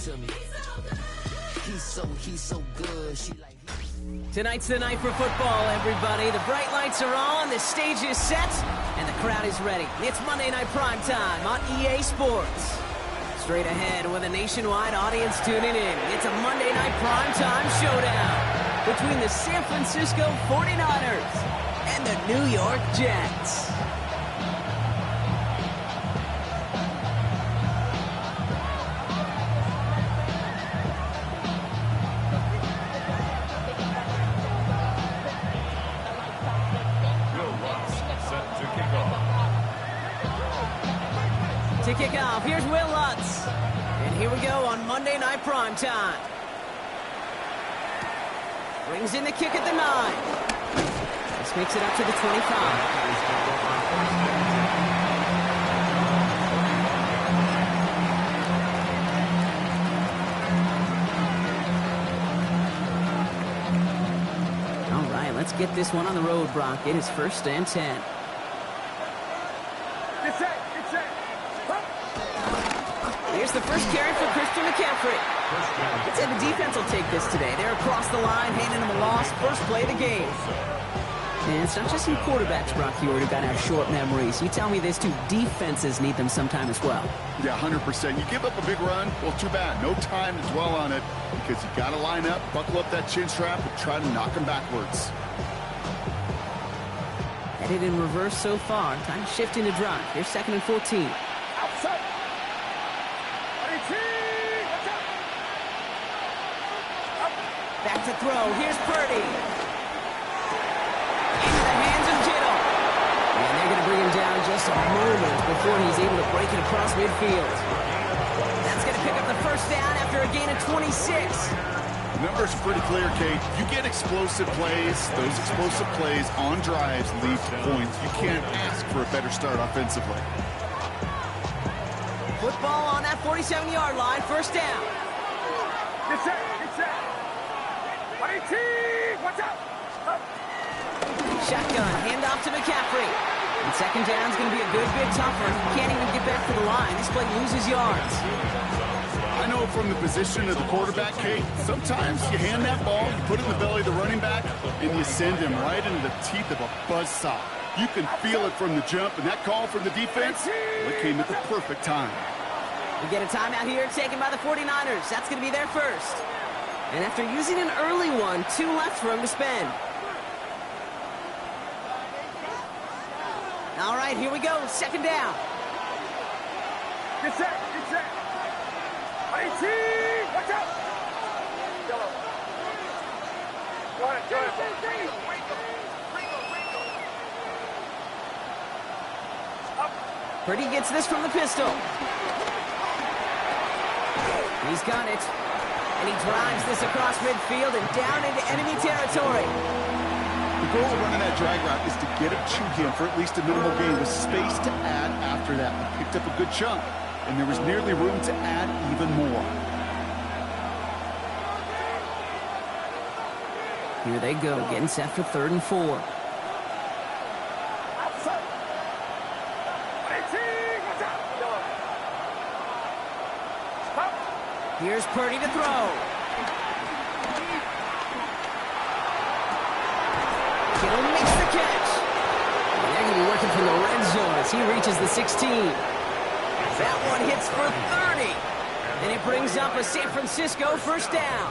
to me. He's so good. She like. Tonight's the night for football, everybody. The bright lights are on, the stage is set, and the crowd is ready. It's Monday Night Primetime on EA Sports. Straight ahead with a nationwide audience tuning in. It's a Monday Night Primetime showdown between the San Francisco 49ers and the New York Jets. To kick off, here's Will Lutz. And here we go on Monday Night Primetime. Brings in the kick at the 9. This makes it up to the 25. All right, let's get this one on the road, Brock. It is 1st and 10. Here's the first carry for Christian McCaffrey. Let's say the defense will take this today. They're across the line, handing them a loss. First play of the game. And it's not just in quarterbacks, Brock Huard, who got to have short memories. You tell me this too, defenses need them sometime as well. Yeah, 100%. You give up a big run, well, too bad. No time to dwell on it because you got to line up, buckle up that chin strap, and try to knock them backwards. Headed in reverse so far. Time to shift into drive. Here's 2nd and 14. Outside. Back to throw. Here's Purdy. Into the hands of Kittle. And they're going to bring him down just a moment before he's able to break it across midfield. That's going to pick up the first down after a gain of 26. The numbers are pretty clear, Kate. You get explosive plays. Those explosive plays on drives lead to points. You can't ask for a better start offensively. Football on that 47-yard line. First down. Get set. Watch out! Shotgun, handoff to McCaffrey. And 2nd down's going to be a good bit tougher. He can't even get back to the line. This play loses yards. I know from the position of the quarterback, Kate, sometimes you hand that ball, you put it in the belly of the running back, and you send him right into the teeth of a buzzsaw. You can feel it from the jump, and that call from the defense, well, it came at the perfect time. We get a timeout here taken by the 49ers. That's going to be their first. And after using an early one, 2 left for him to spend. All right, here we go. 2nd down. Get set. Watch out! Go ahead. Purdy gets this from the pistol. He's got it. And he drives this across midfield and down into enemy territory. The goal of running that drag route is to get it to him for at least a minimal gain with space to add after that. He picked up a good chunk, and there was nearly room to add even more. Here they go, getting set for 3rd and 4. Here's Purdy to throw. Kittle makes the catch. And they're going to be working from the red zone as he reaches the 16. That one hits for 30. And it brings up a San Francisco first down.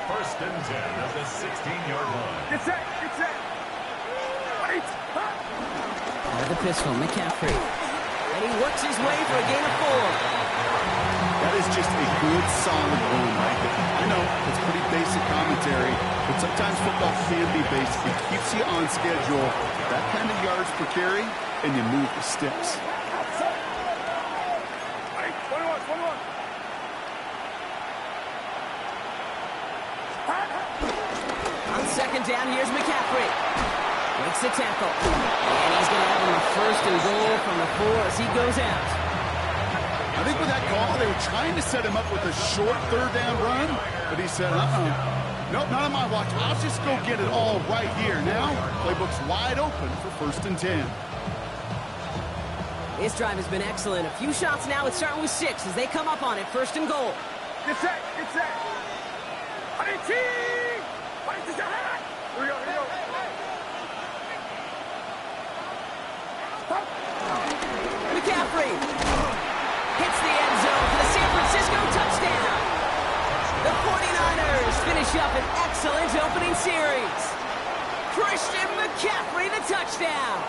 1st and 10 at the 16-yard line. Get set. Out of the pistol, McCaffrey. And he works his way for a gain of 4. That is just a good, solid run right there. I know, it's pretty basic commentary, but sometimes football can be basic. It keeps you on schedule, that kind of yards per carry, and you move the sticks. 21. On 2nd down, here's McCaffrey. Makes the tackle. And he's going to have him a 1st and goal from the 4 as he goes out. I think with that call, they were trying to set him up with a short 3rd down run, but he said, nope, not on my watch. I'll just go get it all right here. Now, playbook's wide open for 1st and 10. This drive has been excellent. A few shots now. It's starting with 6 as they come up on it. First and goal. Get set, get set. Here we go, here we go. McCaffrey hits the end zone for the San Francisco touchdown. The 49ers finish up an excellent opening series. Christian McCaffrey, the touchdown.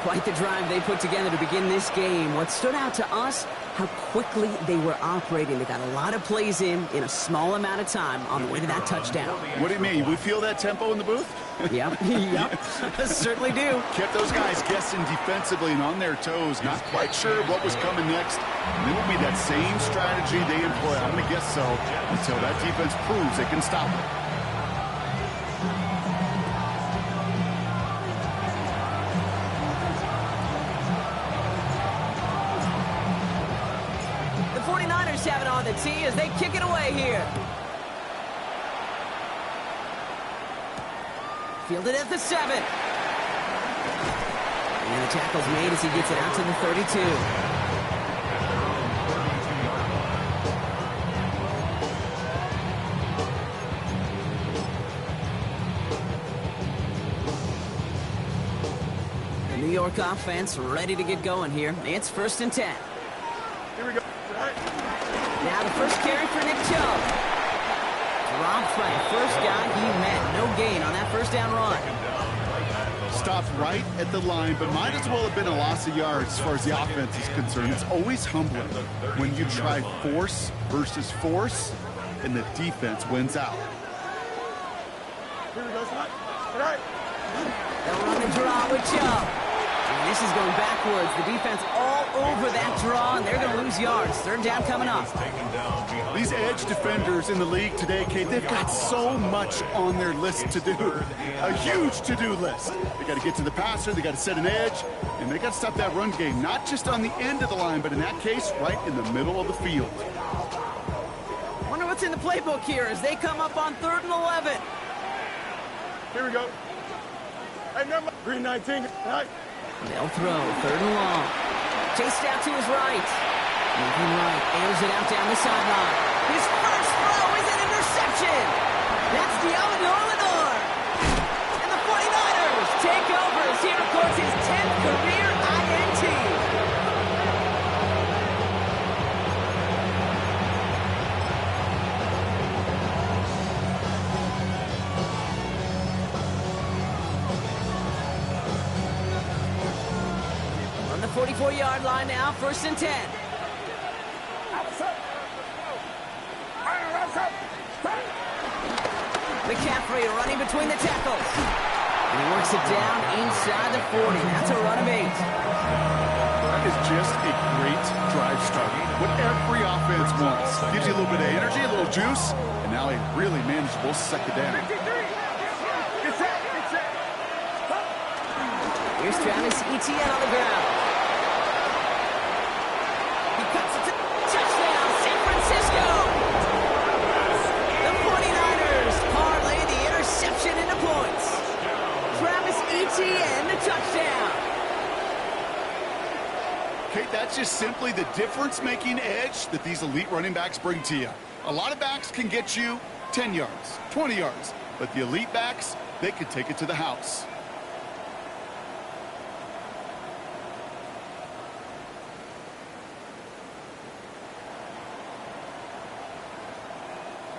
Quite the drive they put together to begin this game. What stood out to us, how quickly they were operating. They got a lot of plays in a small amount of time on the way to that touchdown. What do you mean? We feel that tempo in the booth? Yep, certainly do. Kept those guys guessing defensively and on their toes, not quite sure what was coming next. And it will be that same strategy they employ, I'm going to guess so, until that defense proves they can stop it. The 49ers have it on the tee as they kick it away here. Fielded at the 7. And the tackle's made as he gets it out to the 32. The New York offense ready to get going here. It's 1st and 10. Here we go. Now the first carry for Nick Chubb. Dropped by the first guy he met. No gain on that first down run. Stopped right at the line, but might as well have been a loss of yards as far as the offense is concerned. It's always humbling when you try force versus force, and the defense wins out. Here we go, son. All right. They'll run the draw with Chubb. And this is going backwards. The defense all over that draw, and they're going to lose yards. 3rd down coming up. These edge defenders in the league today, Kate, they've got so much on their list to do. A huge to-do list. They got to get to the passer, they got to set an edge, and they got to stop that run game, not just on the end of the line, but in that case, right in the middle of the field. Wonder what's in the playbook here as they come up on 3rd and 11. Here we go. Hey, number 319. All right. They'll throw 3rd and long. Chased out to his right. Moving right, airs it out down the sideline. His first throw is an interception. That's Deommodore Lenoir. And the 49ers take over as he records his 10th career INT. On the 44-yard line now, 1st and 10. McCaffrey running between the tackles. And he works it down inside the 40. That's a run of 8. That is just a great drive start. What every offense wants. Gives you a little bit of energy, a little juice, and now a really manageable 2nd down. Get set, get set. Here's Travis Etienne on the ground. He cuts it to touchdown, San Francisco. The 49ers parlay the interception into points. Travis Etienne, the touchdown. Kate, that's just simply the difference-making edge that these elite running backs bring to you. A lot of backs can get you 10 yards, 20 yards, but the elite backs, they can take it to the house.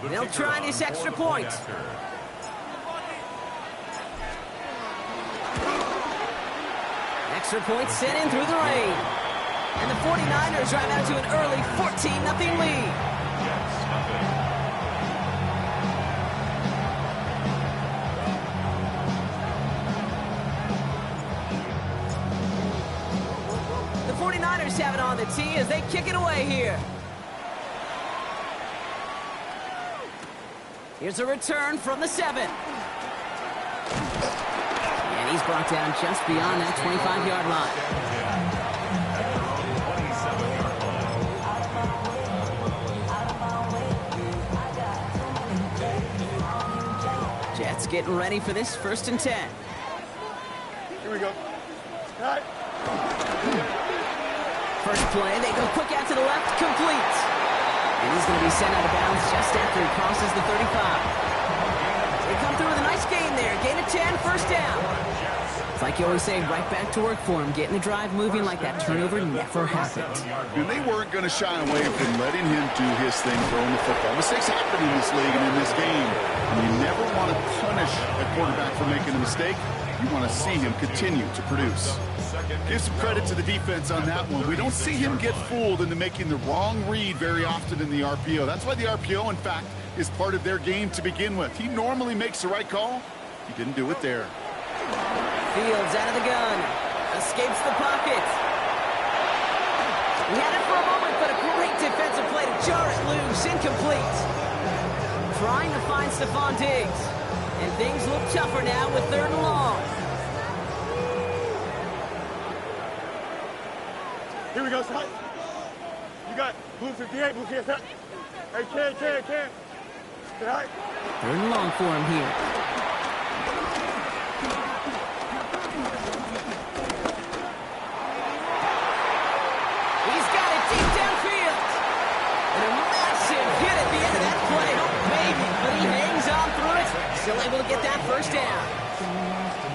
They'll try this extra point. Extra point sent in through the rain. And the 49ers drive out to an early 14-0 lead. The 49ers have it on the tee as they kick it away here. Here's a return from the 7. And he's brought down just beyond that 25-yard line. Jets getting ready for this 1st and 10. Here we go. Right. First play, they go quick out to the left, complete. And he's going to be sent out of bounds just after he crosses the 35. They come through with a nice gain there. Gain of 10, first down. It's like you always say, right back to work for him. Getting the drive moving like that turnover never happened. And they weren't going to shy away from letting him do his thing throwing the football. Mistakes happen in this league and in this game. And you never want to punish a quarterback for making a mistake. You want to see him continue to produce. Give some credit to the defense on that one. We don't see him get fooled into making the wrong read very often in the RPO. That's why the RPO, in fact, is part of their game to begin with. He normally makes the right call. He didn't do it there. Fields out of the gun. Escapes the pocket. He had it for a moment, but a great defensive play to jar it loose. Incomplete. Trying to find Stephon Diggs. And things look tougher now with 3rd and long. Here we go, son. You got blue 58, blue 58. Hey, Ken. All right. 3rd and long for him here. He's got it deep downfield. And a massive hit at the end of that play. Oh, baby. But he hangs on through it. Still able to get that first down.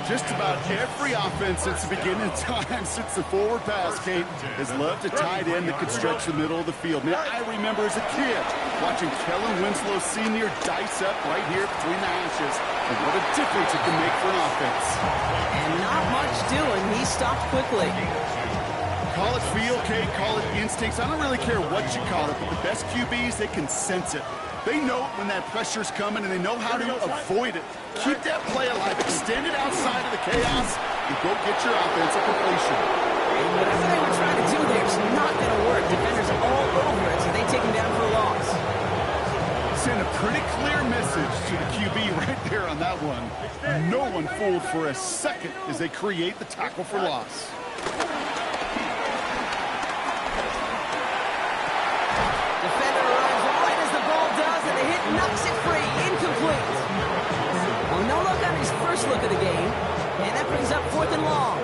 Just about every offense since the beginning of time, since the forward pass, Kate, has loved a tight end that could stretch the middle of the field. Now, I remember as a kid watching Kellen Winslow Sr. dice up right here between the hashes, and what a difference it can make for an offense. And not much doing. He stopped quickly. Call it feel, Kate, call it instincts. I don't really care what you call it, but the best QBs, they can sense it. They know it when that pressure's coming, and they know how to avoid it. Keep that play alive. Extend it outside of the chaos, and go get your offense a completion. And whatever they were trying to do there, it's not going to work. Defenders all over it, so they take him down for a loss. Send a pretty clear message to the QB right there on that one. No one fooled for a second as they create the tackle for loss. Knocks it free, incomplete. Well, no look on his first look of the game, and that brings up 4th and long.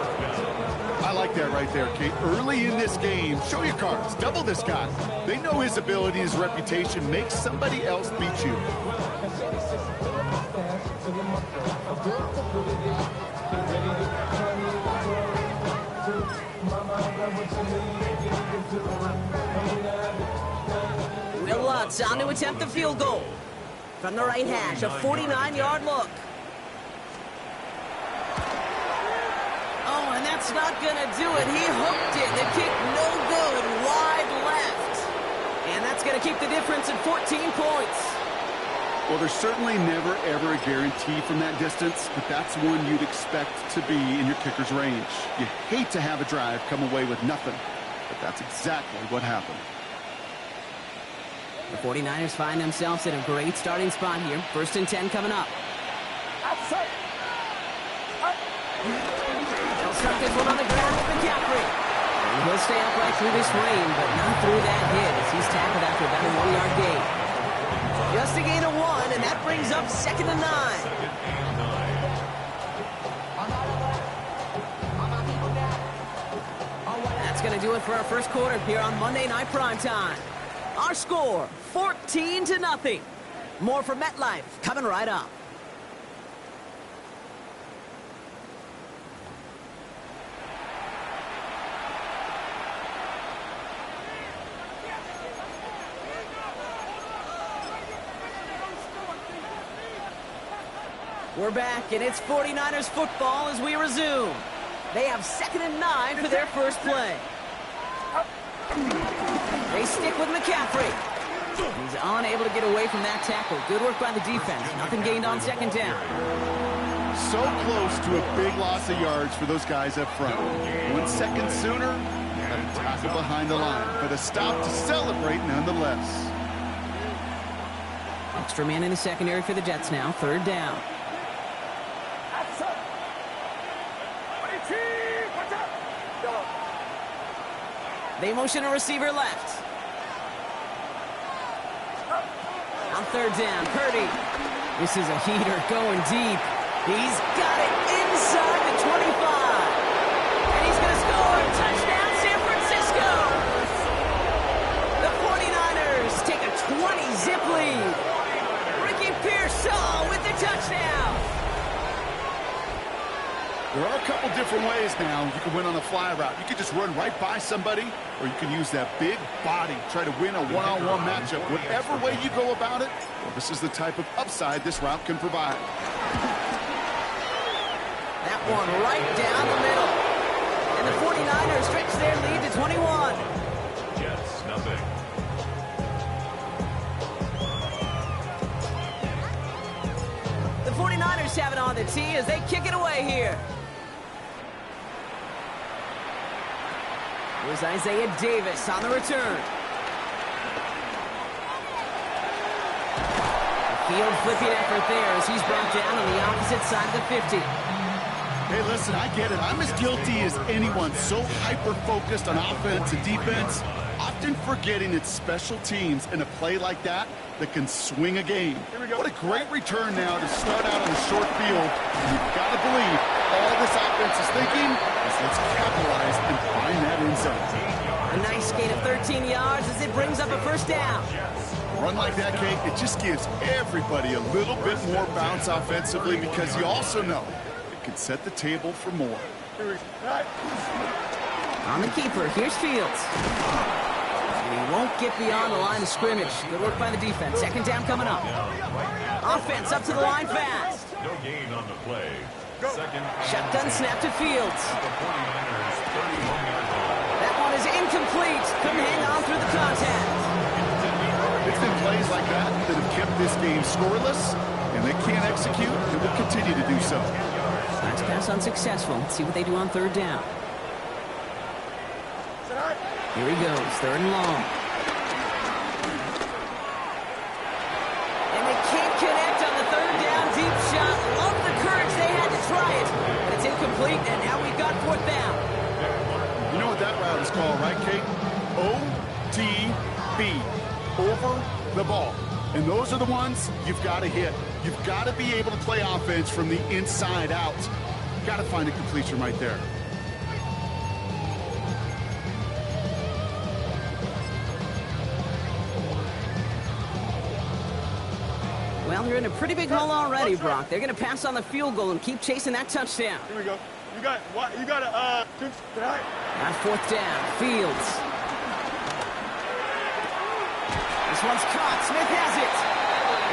I like that right there, Kate. Early in this game, show your cards, double this guy. They know his ability, his reputation. Make somebody else beat you. Will Lutz on to attempt the field goal. From the right hash, a 49-yard look. Oh, and that's not going to do it. He hooked it. The kick no good, wide left. And that's going to keep the difference at 14 points. Well, there's certainly never, ever a guarantee from that distance, but that's one you'd expect to be in your kicker's range. You hate to have a drive come away with nothing, but that's exactly what happened. The 49ers find themselves in a great starting spot here. 1st and 10 coming up. They'll start this one on the ground with McCaffrey. And he'll stay upright through this rain, but not through that hit as he's tackled after about a 1-yard gain. Just a gain of 1, and that brings up 2nd and 9. That's going to do it for our first quarter here on Monday Night Primetime. Our score, 14-0. More from MetLife coming right up. We're back, and it's 49ers football as we resume. They have 2nd and 9 for their first play. They stick with McCaffrey. He's unable to get away from that tackle. Good work by the defense. Nothing gained on 2nd down. So close to a big loss of yards for those guys up front. 1 second sooner, a tackle behind the line. But a stop to celebrate nonetheless. Extra man in the secondary for the Jets now. 3rd down. They motion a receiver left. On 3rd down, Purdy. This is a heater going deep. He's got it inside the 25. And he's There are a couple different ways now. You can win on a fly route. You can just run right by somebody, or you can use that big body, try to win a one-on-one matchup. Whatever way you go about it, well, this is the type of upside this route can provide. That one right down the middle. And the 49ers stretch their lead to 21. Jets, nothing. The 49ers have it on the tee as they kick it away here. Here's Isaiah Davis on the return. A field flipping effort there as he's brought down on the opposite side of the 50. Hey, listen, I get it. I'm as guilty as anyone. So hyper-focused on offense and defense, often forgetting it's special teams in a play like that that can swing a game. What a great return now to start out on the short field. You've got to believe all this offense is thinking is let's capitalize and find that end zone. A nice gain of 13 yards as it brings up a first down. A run like that, Kate, it just gives everybody a little bit more bounce offensively because you also know it can set the table for more. On the keeper, here's Fields. And he won't get beyond the line of scrimmage. Good work by the defense. Second down coming up. Offense up to the line fast. No gain on the play. Second. Shotgun snap to Fields. The 49ers 31-yard line. That one is incomplete. Couldn't hang on through the contact. It's been plays like that that have kept this game scoreless, and they can't execute, and will continue to do so. Last pass unsuccessful. Let's see what they do on third down. Here he goes, third and long. And they can't connect on the third down deep shot. Love the courage they had to try it. But it's incomplete, and now we've got fourth down. You know what that route is called, right, Kate? OTB, over the ball. And those are the ones you've got to hit. You've got to be able to play offense from the inside out. You've got to find a completion right there. Well, they're in a pretty big hole already, Brock. They're going to pass on the field goal and keep chasing that touchdown. Here we go. You got a tonight. On fourth down, Fields. This one's caught. Smith has it.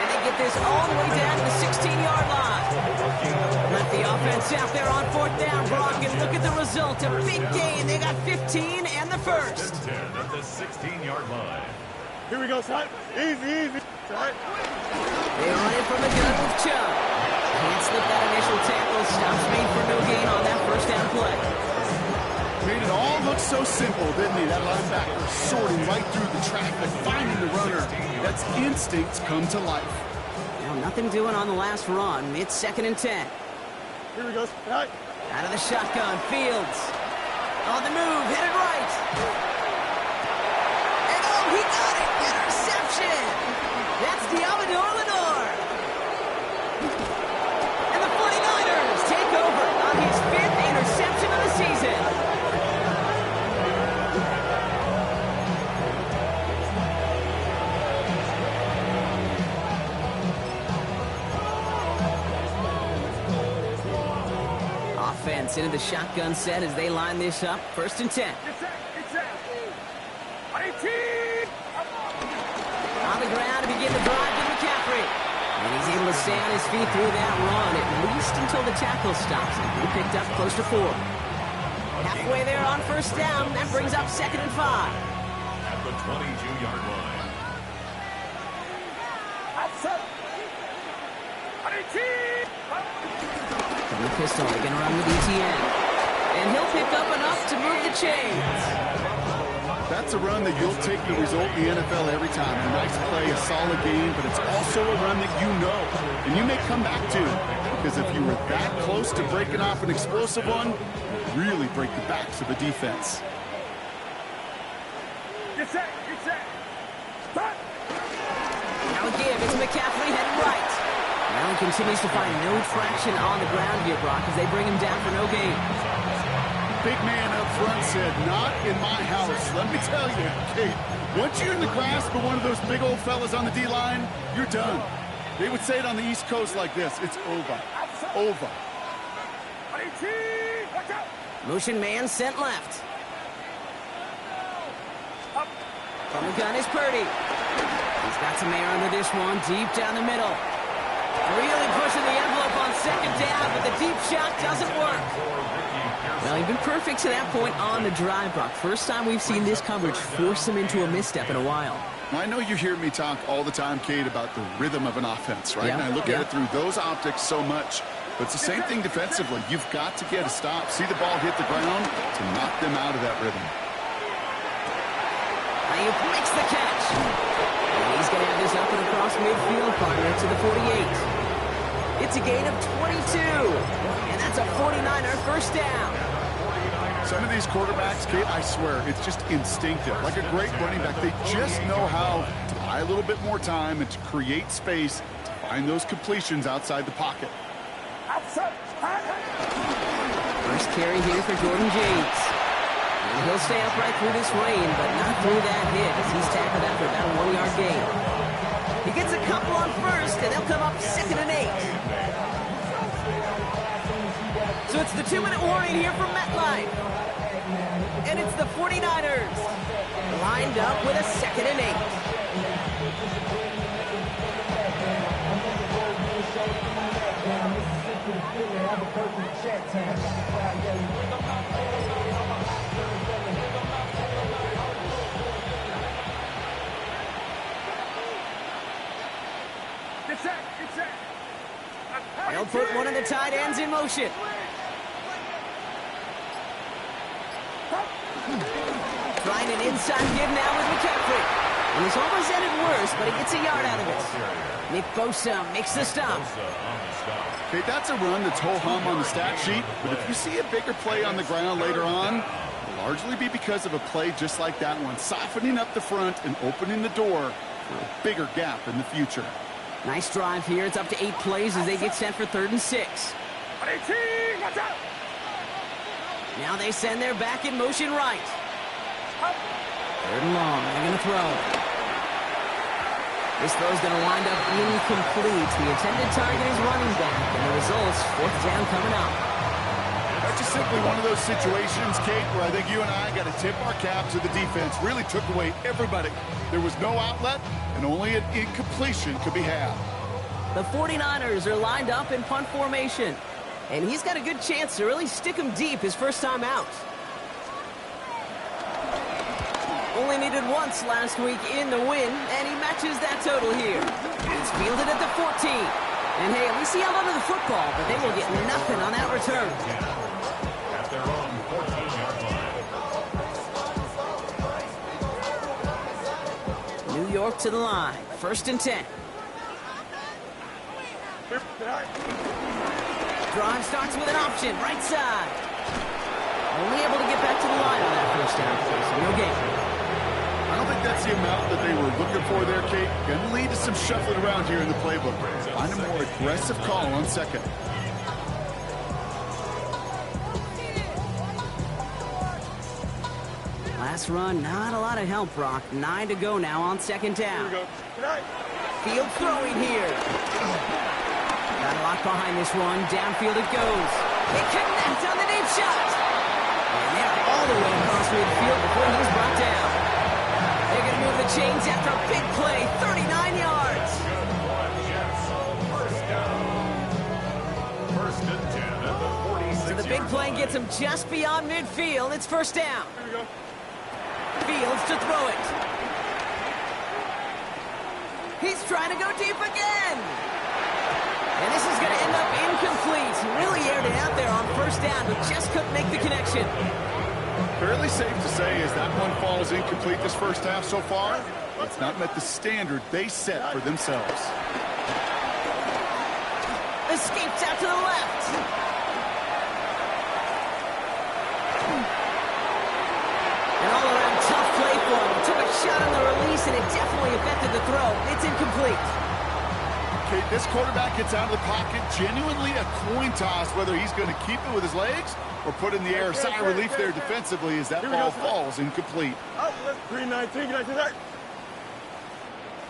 And they get this all the way down to the 16-yard line. Let the offense out there on fourth down, Brock, and look at the result. A big gain. They got 15 and the first. 10 at the 16-yard line. Here we go, son. Easy. Right. They run it from the gun with Chubb. Can't slip that initial tackle. Stops made for no gain on that first down play. Made it all look so simple, didn't he? That linebacker sorting right through the traffic, finding the runner. That's instincts come to life. Now nothing doing on the last run. It's second and 10. Here we go. Right. Out of the shotgun, Fields. On the move, headed right. And oh, he got it! Interception! That's Diamador Lenore. And the 49ers take over on his 5th interception of the season. Offense into the shotgun set as they line this up. First and 10. On the ground to begin the drive to McCaffrey. And he's able to stay on his feet through that run, at least until the tackle stops him. He picked up close to 4. Halfway there on first down. That brings up second and 5. At the 22-yard line. From the pistol, they're going to run with ETN. And he'll pick up enough to move the chains. That's a run that you'll take the result in the NFL every time. A nice play, a solid game, but it's also a run that you know and you may come back to. Because if you were that close to breaking off an explosive one, you really break the backs of the defense. Get set. Now again, it's McCaffrey headed right. Now he continues to find no traction on the ground here, Brock, as they bring him down for no gain. Big man up front said, not in my house. Let me tell you, Kate, once you're in the grasp of one of those big old fellas on the D-line, you're done. They would say it on the East Coast like this, it's over. Motion man sent left. From the gun is Purdy. He's got some air under this one, deep down the middle. Really pushing the envelope on second down, but the deep shot doesn't work. Well, he's been perfect to that point on the drive, Brock. First time we've seen this coverage force him into a misstep in a while. I know you hear me talk all the time, Kate, about the rhythm of an offense, right? Yeah, And I look at it through those optics so much. But it's the same thing defensively. You've got to get a stop, see the ball hit the ground to knock them out of that rhythm. Ayuk makes the catch. And he's going to have this up and across midfield, partner to the 48. It's a gain of 22. And that's a 49er first down. Some of these quarterbacks, Kate, I swear, it's just instinctive. Like a great running back, they just know how to buy a little bit more time and to create space to find those completions outside the pocket. First carry here for Jordan James. And he'll stay upright through this rain, but not through that hit as he's tackled after about a 1-yard gain. He gets a couple on first, and they'll come up 2nd and 8. So it's the 2-minute warning here from MetLife. And it's the 49ers lined up with a 2nd and 8. They'll put one of the tight ends in motion. Trying an inside give now with McCaffrey. And this almost ended worse, but he gets a yard out of it. Nick Bosa makes the stop. Okay, that's a run that's ho-hum on the stat sheet, but if you see a bigger play on the ground later on, it'll largely be because of a play just like that one, softening up the front and opening the door for a bigger gap in the future. Nice drive here. It's up to 8 plays as they get set for 3rd and 6. Now they send their back in motion right. 3rd and long. They're going to throw. This throw's going to wind up incomplete. The intended target is running back, and the result's 4th down coming up. That's just simply one of those situations, Kate, where I think you and I got to tip our cap to the defense. Really took away everybody. There was no outlet, and only an incompletion could be had. The 49ers are lined up in punt formation, and he's got a good chance to really stick him deep his first time out. Only needed once last week in the win, and he matches that total here. He's fielded at the 14. And hey, at least he held onto the football, but they will get nothing on that return. At their own 14-yard line. New York to the line. 1st and 10. Drive starts with an option, right side. Only able to get back to the line on that first down, so no gain. I don't think that's the amount that they were looking for there, Kate. Going to lead to some shuffling around here in the playbook. Find a more aggressive call on 2nd. Last run, not a lot of help, Brock. 9 to go now on 2nd down. Field throwing here. Got a lot behind this one. Downfield it goes. They connect on the deep shot. And they're all the way across midfield before he's brought down. They're going to move the chains after a big play. 39 yards. First and 10 at the 46. So the big play gets him just beyond midfield. It's 1st down. Fields to throw it. He's trying to go deep again. And this is going to end up incomplete. Really aired it out there on 1st down, but just couldn't make the connection. Fairly safe to say as that one falls incomplete this first half so far, it's not met the standard they set for themselves. Escapes out to the left. An all-around tough play for him. Took a shot on the release, and it definitely affected the throw. It's incomplete. Okay, this quarterback gets out of the pocket, genuinely a coin toss whether he's going to keep it with his legs or put it in the air. Sigh of relief there defensively as that ball falls incomplete. Up, 3-19, get out.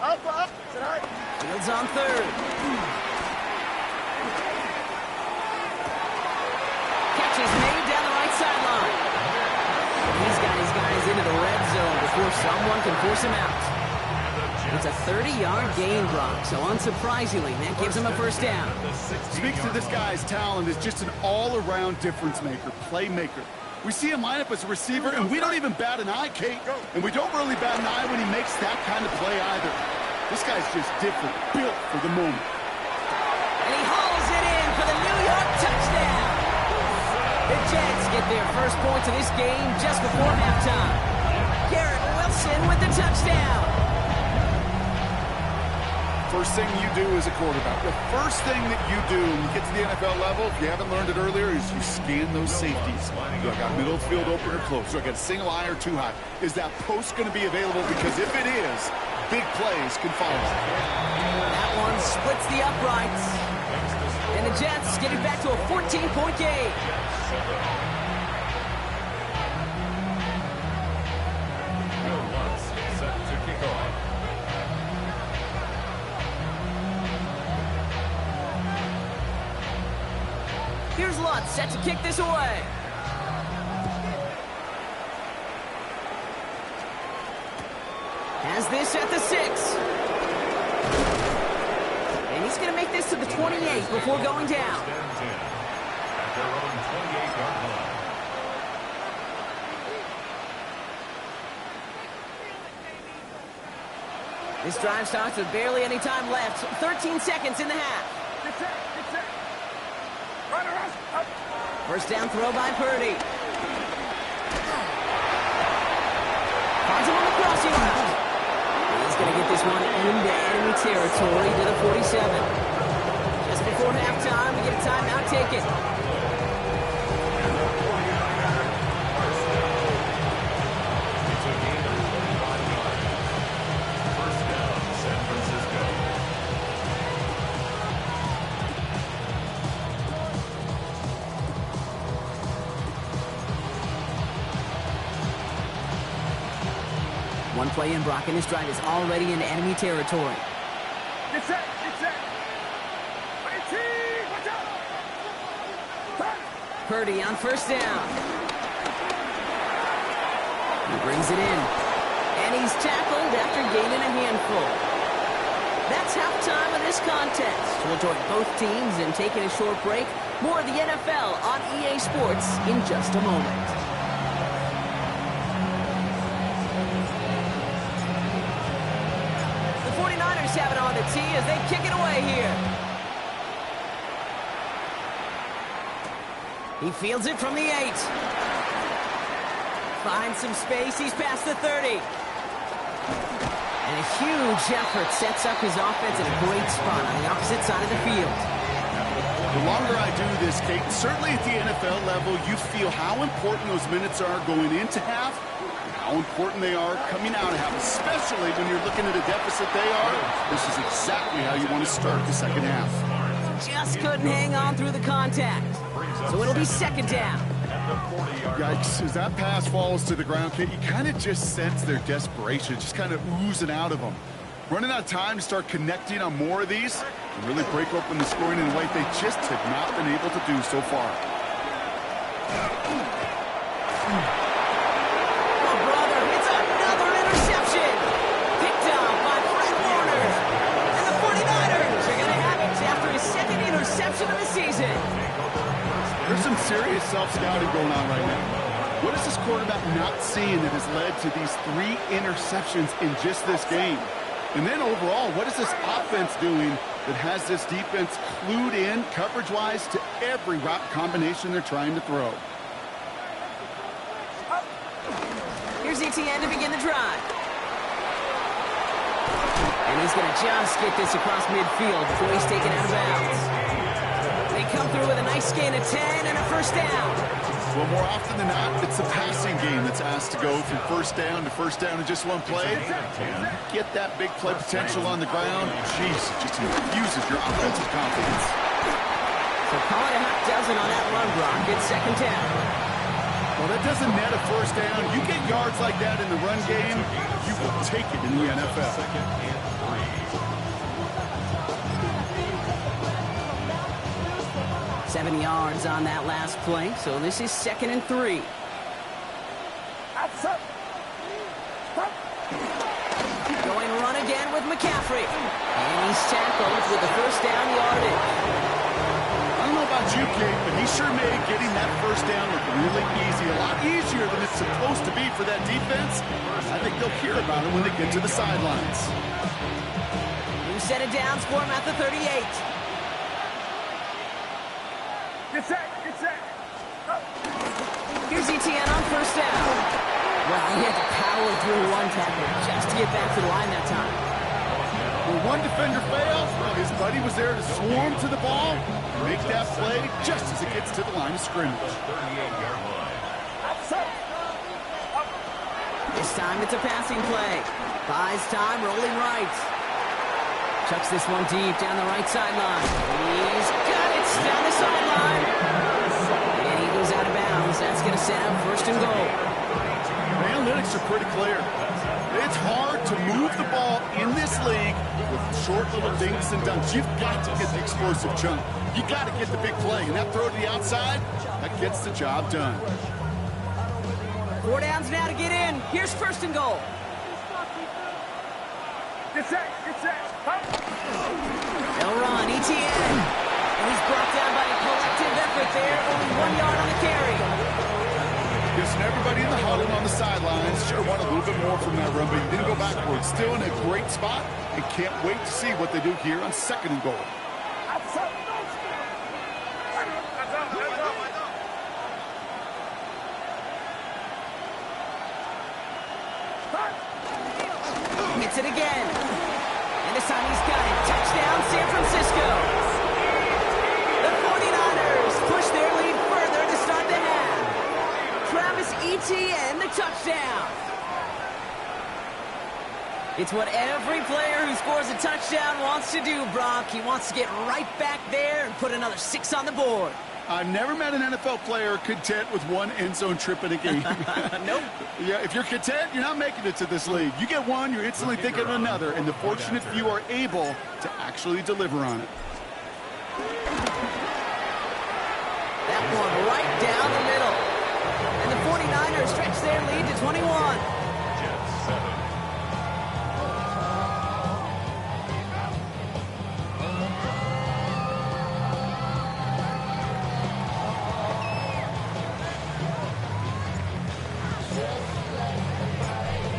Up. Fields on 3rd. into the red zone before someone can force him out. It's a 30-yard gain, Brock, so unsurprisingly, that gives him a first down. Speaks to this guy's talent as just an all-around difference maker, playmaker. We see him line up as a receiver, and we don't even bat an eye, Kate. And we don't really bat an eye when he makes that kind of play either. This guy's just different, built for the moment. And he hauls it in for the New York touchdown. The Jets get their first points of this game just before halftime. Garrett Wilson with the touchdown. First thing you do as a quarterback, the first thing that you do when you get to the NFL level, if you haven't learned it earlier, is you scan those safeties. Do I got middle field open or close? Do I got a single high or two high? Is that post going to be available? Because if it is, big plays can follow. That one splits the uprights. And the Jets getting back to a 14-point game. Bill Lutz set to kick off. Here's Lutz set to kick this away. Has this at the 6. And he's going to make this to the 28 before going down. Extends in at their own 28-yard line. This drive starts with barely any time left. 13 seconds in the half. First down throw by Purdy. Finds him on the crossing route. He's going to get this one into enemy territory to the 47. Just before halftime, we get a timeout taken. It's a gain of 25 yards. First down, San Francisco. One play in, Brock, and this drive is already in enemy territory. Get set. Purdy on first down. He brings it in. And he's tackled after gaining a handful. That's halftime of this contest. We'll join both teams in taking a short break. More of the NFL on EA Sports in just a moment. The 49ers have it on the tee as they kick it away here. He fields it from the 8. Finds some space. He's past the 30. And a huge effort sets up his offense in a great spot on the opposite side of the field. The longer I do this, Kate, certainly at the NFL level, you feel how important those minutes are going into half and how important they are coming out of half, especially when you're looking at a deficit they are. This is exactly how you want to start the second half. Just couldn't hang on through the contact. So it'll be second down. Yikes, as that pass falls to the ground, Kate, you kind of just sense their desperation, just kind of oozing out of them. Running out of time to start connecting on more of these and really break open the scoring in a way they just have not been able to do so far. Oh, brother, it's another interception. Picked up by Fred Warner. And the 49ers are going to have it after his second interception of the season. There's some serious self-scouting going on right now. What is this quarterback not seeing that has led to these 3 interceptions in just this game? And then overall, what is this offense doing that has this defense clued in coverage-wise to every route combination they're trying to throw? Here's ETN to begin the drive. And he's going to just get this across midfield before he's taken out of bounds. They come through with a nice gain of 10 and a first down. Well, more often than not, it's the passing game that's asked to go from first down in just one play. Get that big play potential on the ground. Jeez, it just infuses your offensive confidence. So call it a half dozen on that run, Brock. It's second down. Well, that doesn't net a first down. You get yards like that in the run game, you will take it in the NFL. 7 yards on that last play, so this is 2nd and 3. McCaffrey. And he's tackled with the first down yardage. I don't know about you, Kate, but he sure made getting that first down look really easy. A lot easier than it's supposed to be for that defense. I think they'll hear about it when they get to the sidelines. New set of downs for him at the 38. Get set, get set. Here's Etienne on first down. Well, he had to power through one tackle just to get back to the line that time. When one defender fails, well, his buddy was there to swarm to the ball, make that play just as it gets to the line of scrimmage. 38-yard line. This time it's a passing play. Buys time, rolling right. Chucks this one deep down the right sideline. He's got it down the sideline. And he goes out of bounds. That's going to set up first and goal. The analytics are pretty clear. It's hard to move the ball in this league with short little dinks and dunks. You've got to get the explosive chunk. You got to get the big play. And that throw to the outside, that gets the job done. 4 downs now to get in. Here's first and goal. Get set, get set. They'll run, Etienne. And he's brought down by a collective effort there. Only 1 yard on the carry. Guessing everybody in the huddle on the sidelines sure want a little bit more from that run, but he didn't go backwards. Still in a great spot and can't wait to see what they do here on second and goal. Hits it again. And this time he's got it. Touchdown, San Francisco. The 49ers push their lead further to start the half. Travis Etienne, the touchdown. It's what every player who scores a touchdown wants to do, Brock. He wants to get right back there and put another 6 on the board. I've never met an NFL player content with one end zone trip in a game. Nope. Yeah, if you're content, you're not making it to this league. You get one, you're instantly thinking of another, and the fortunate few are able to actually deliver on it. That one right down the middle. And the 49ers stretch their lead to 21. Jets 7.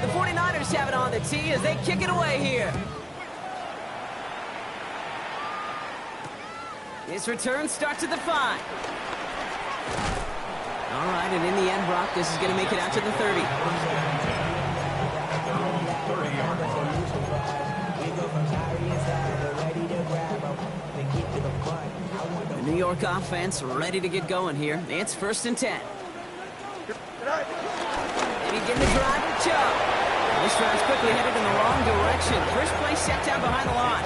The 49ers have it on the tee as they kick it away here. This return starts at the 5. All right, and in the end, Brock, this is going to make it out to the 30. The New York offense ready to get going here. It's first and 10. And he getting the drive with Chubb. This drive's quickly headed in the wrong direction. First play set down behind the line.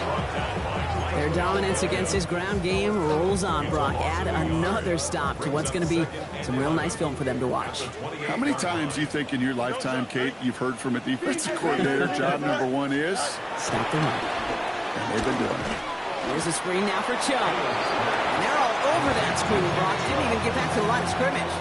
Their dominance against his ground game rolls on, Brock. Add another stop to what's going to be some real nice film for them to watch. How many times do you think in your lifetime, Kate, you've heard from a defensive coordinator, job number 1 is? Stop the run. And they've been doing it. Here's a screen now for Chubb. And they're all over that screen, Brock. Didn't even get back to the line of scrimmage.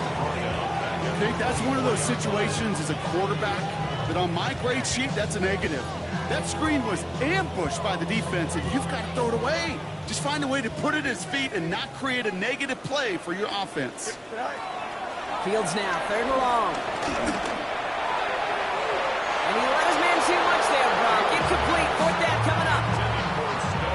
Kate, that's one of those situations as a quarterback that on my grade sheet, that's a negative. That screen was ambushed by the defense, and you've got to throw it away. Just find a way to put it at his feet and not create a negative play for your offense. Fields now, 3rd and long. And he let his man too much there, Brock. Incomplete, 4th down coming up.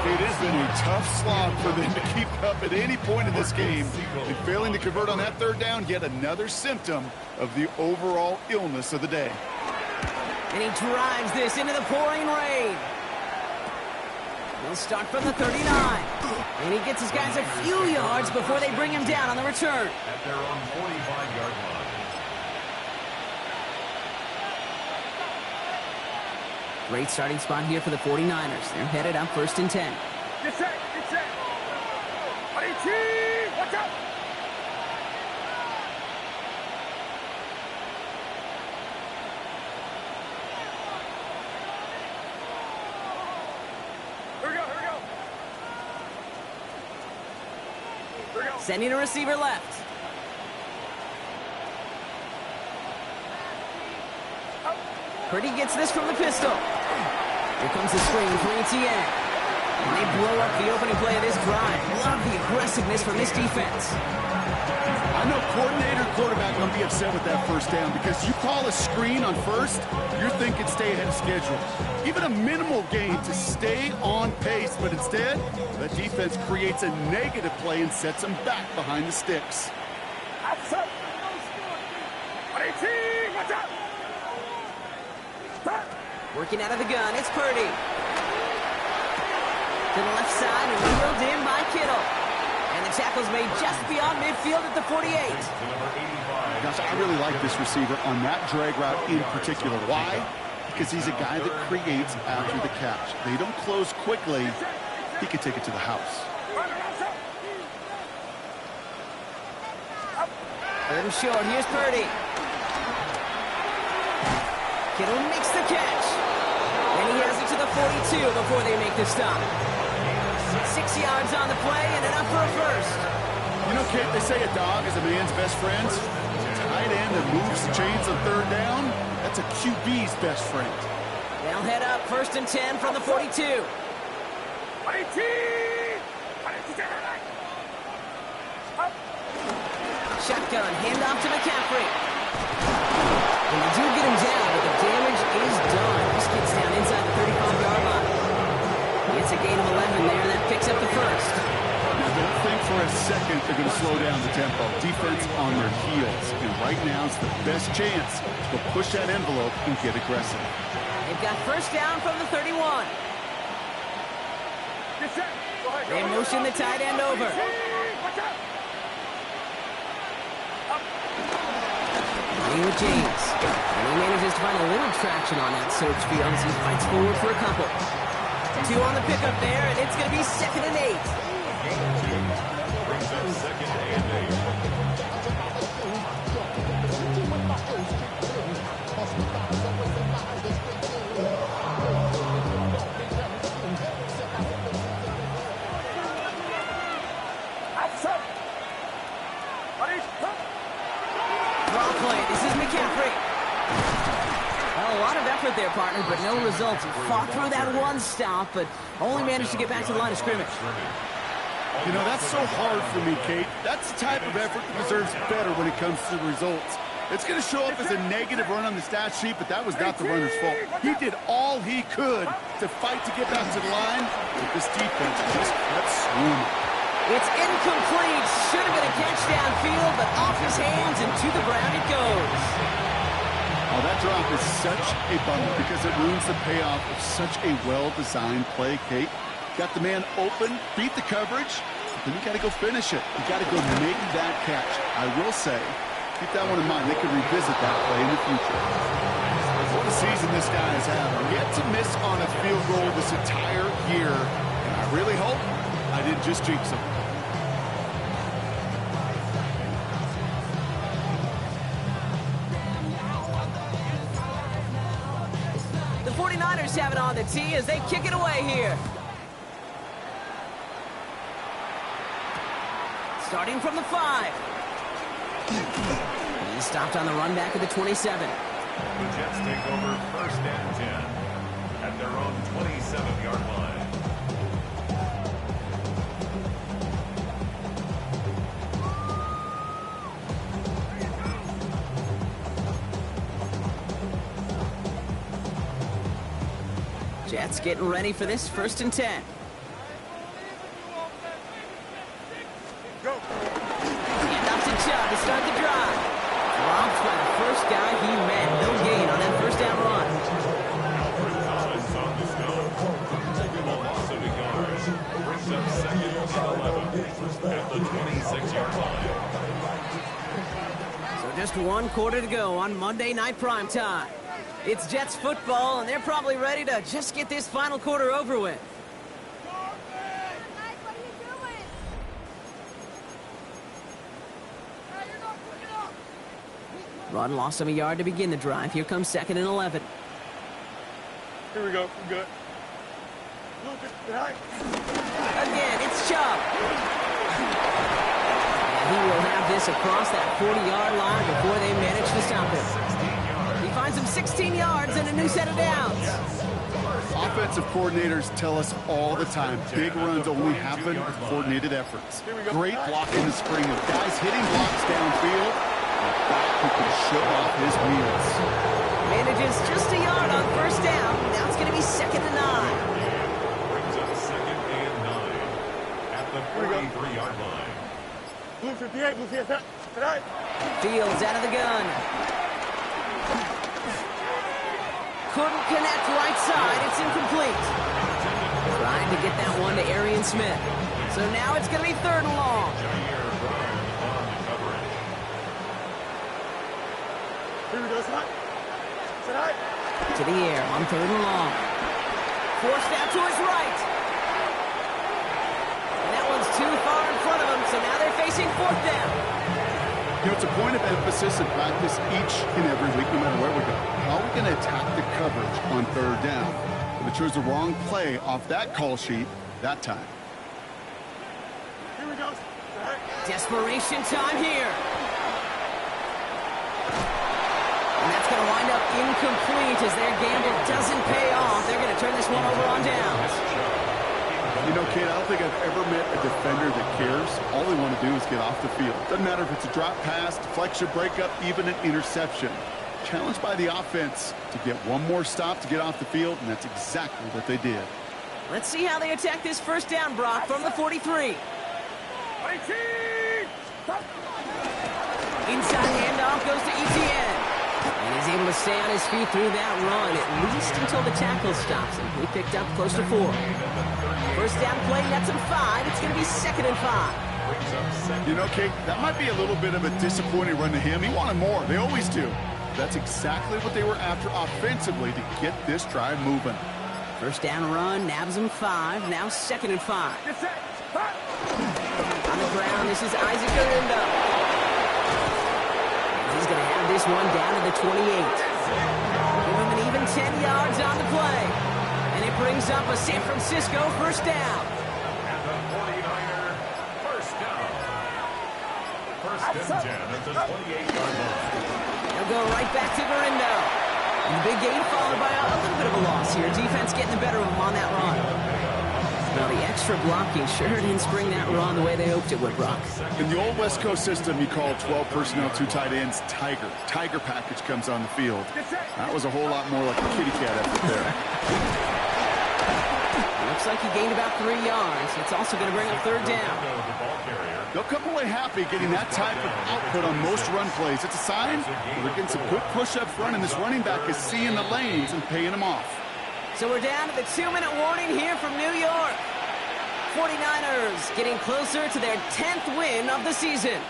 It has been a tough slog for them to keep up at any point in this game. And failing to convert on that 3rd down, yet another symptom of the overall illness of the day. And he drives this into the pouring rain. He'll start from the 39. And he gets his guys a few yards before they bring him down on the return. At their own 45-yard line. Great starting spot here for the 49ers. They're headed up 1st and 10. Get set, get set. Watch out. Sending a receiver left. Purdy gets this from the pistol. Here comes the screen for ETN. And they blow up the opening play of this drive. Love the aggressiveness from this defense. I know coordinator and quarterback going to be upset with that first down because you call a screen on first, you're thinking stay ahead of schedule. Even a minimal gain to stay on pace, but instead, the defense creates a negative play and sets them back behind the sticks. Working out of the gun, it's Purdy. To the left side and reeled in by Kittle. And the tackle's made just beyond midfield at the 48. Gosh, I really like this receiver on that drag route in particular. Why? Because he's a guy that creates after the catch. They don't close quickly. He could take it to the house. Third and short, here's Purdy. Kittle makes the catch. And he has it to the 42 before they make the stop. 6 yards on the play and enough for a first. You know, Kate, they say a dog is a man's best friend. Tight end that moves the chains on third down, that's a QB's best friend. They'll head up 1st and 10 from the 42. Shotgun, handoff to McCaffrey. And they do get him down, but the damage is done. This gets down inside the 35-yard line. It's a gain of 11 there. That picks up the first. Now, don't think for a second they're going to slow down the tempo. Defense on their heels. And right now is the best chance to push that envelope and get aggressive. They've got first down from the 31. They motion the tight end over. Playing with James. And he manages to find a little traction on that search field as he fights forward for a couple. 2 on the pickup there, and it's going to be 2nd and 8. Brings up 2nd and 8. Draw play, this is McCaffrey. A lot of effort there, partner, but no results. He fought through that one stop, but only managed to get back to the line of scrimmage. You know, that's so hard for me, Kate. That's the type of effort that deserves better when it comes to the results. It's going to show up as a negative run on the stat sheet, but that was not the runner's fault. He did all he could to fight to get back to the line, but this defense just kept swarming. It's incomplete. Should have been a catch downfield, but off his hands and to the ground it goes. Oh, that drop is such a bummer because it ruins the payoff of such a well-designed play, Kate. Got the man open, beat the coverage, but then you got to go finish it. You got to go make that catch. I will say, keep that one in mind. They could revisit that play in the future. What a season this guy has had. Yet to miss on a field goal this entire year. And I really hope I didn't just jinx him. The 49ers have it on the tee as they kick it away here. Starting from the 5. He stopped on the run back at the 27. The Jets take over 1st and 10 at their own 27-yard line. Jets getting ready for this 1st and 10. And off to Chubb to start the drive. Dropped by the first guy he met. No gain on that first down run. Alfred Thomas on the stone. Technical loss of a yard. Brings up 2nd and 11 at the 26-yard line. So just 1 quarter to go on Monday Night Primetime. It's Jets football, and they're probably ready to just get this final quarter over with. Run lost him a yard to begin the drive. Here comes 2nd and 11. Here we go. We're good. Again, it's Chubb. And he will have this across that 40-yard line before they manage to stop him. He finds him 16 yards and a new set of downs. Offensive coordinators tell us all the time, big runs only happen with coordinated efforts. Great block in the spring of guys hitting blocks downfield. A back who can show off his wheels. Manages just a yard on first down. Now it's going to be 2nd and 9. Brings up 2nd and 9 at the 43-yard line. Blue 58, blue 58. Tonight. Fields out of the gun. Couldn't connect right side. It's incomplete. Trying to get that one to Arian Smith. So now it's going to be 3rd and long. Here we go, tonight. Tonight. To the air on 3rd and long. Forced out to his right. And that one's too far in front of him, so now they're facing 4th down. You know, it's a point of emphasis in practice each and every week, no matter where we go. How are we going to attack the coverage on 3rd down? But they chose the wrong play off that call sheet that time. Here we go. Tonight. Desperation time here. And that's going to wind up incomplete as their gamble doesn't pay off. They're going to turn this one over on downs. You know, Kate, I don't think I've ever met a defender that cares. All they want to do is get off the field. Doesn't matter if it's a drop pass, deflection, breakup, even an interception. Challenged by the offense to get one more stop to get off the field, and that's exactly what they did. Let's see how they attack this first down, Brock, from the 43. Inside handoff goes to Etienne. And he's able to stay on his feet through that run, at least until the tackle stops him. He picked up close to 4. First down play, nets him 5. It's going to be 2nd and 5. You know, Kate, that might be a little bit of a disappointing run to him. He wanted more. They always do. That's exactly what they were after offensively to get this drive moving. First down run, nabs him 5. Now 2nd and 5. On the ground, this is Isaac Guerrero. He's going to have this one down to the 28. Give him an even 10 yards on the play. And it brings up a San Francisco first down. And the 49er first down. First and 10 at the 28-yard line. They'll go right back to Guerrero. And the big gain followed by a little bit of a loss here. Defense getting the better of him on that run. Now the extra blocking sure didn't spring that run the way they hoped it would, Brock. In the old West Coast system, you call 12 personnel, 2 tight ends, Tiger. Tiger package comes on the field. That was a whole lot more like a kitty cat effort there. Looks like he gained about 3 yards. It's also going to bring up 3rd down. They'll come away happy getting that type of output on most run plays. It's a sign that they're getting some good push up front, and this running back is seeing the lanes and paying them off. So we're down to the 2-minute warning here from New York. 49ers getting closer to their 10th win of the season.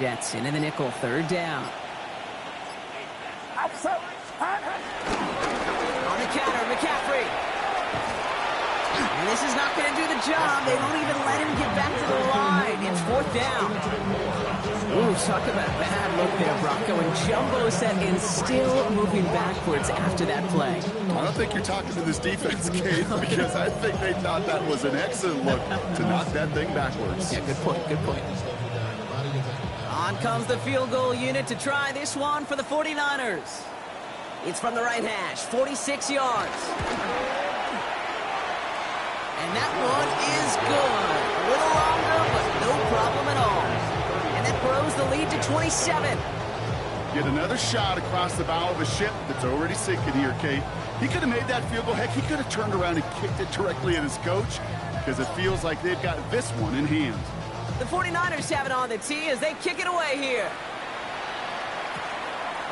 Jets into the nickel, 3rd down. On the counter, McCaffrey. And this is not going to do the job. They don't even let him get back to the line. It's 4th down. Ooh, talk about a bad look there, Bronco. And jumbo set and still moving backwards after that play. I don't think you're talking to this defense, Kate, because I think they thought that was an excellent look to knock that thing backwards. Yeah, good point, good point. On comes the field goal unit to try this one for the 49ers. It's from the right hash, 46 yards. And that one is good. A little longer, but no problem at all. And that grows the lead to 27. Get another shot across the bow of a ship that's already sinking here, Kate. He could have made that field goal. Heck, he could have turned around and kicked it directly at his coach because it feels like they've got this one in hand. The 49ers have it on the tee as they kick it away here.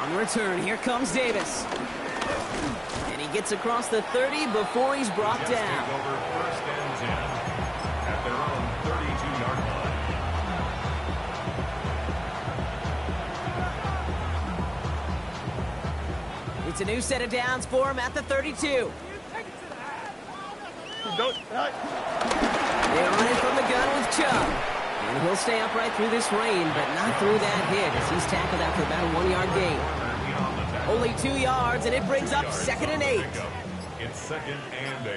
On the return, here comes Davis. And he gets across the 30 before he's brought down. Take over 1st and 10 at their own 32-yard line. It's a new set of downs for him at the 32. Don't. They're running from the gun with Chubb. And he'll stay upright through this rain, but not through that hit as he's tackled after about a 1-yard gain. Only 2 yards, and it brings up 2nd and 8. It's 2nd and 8.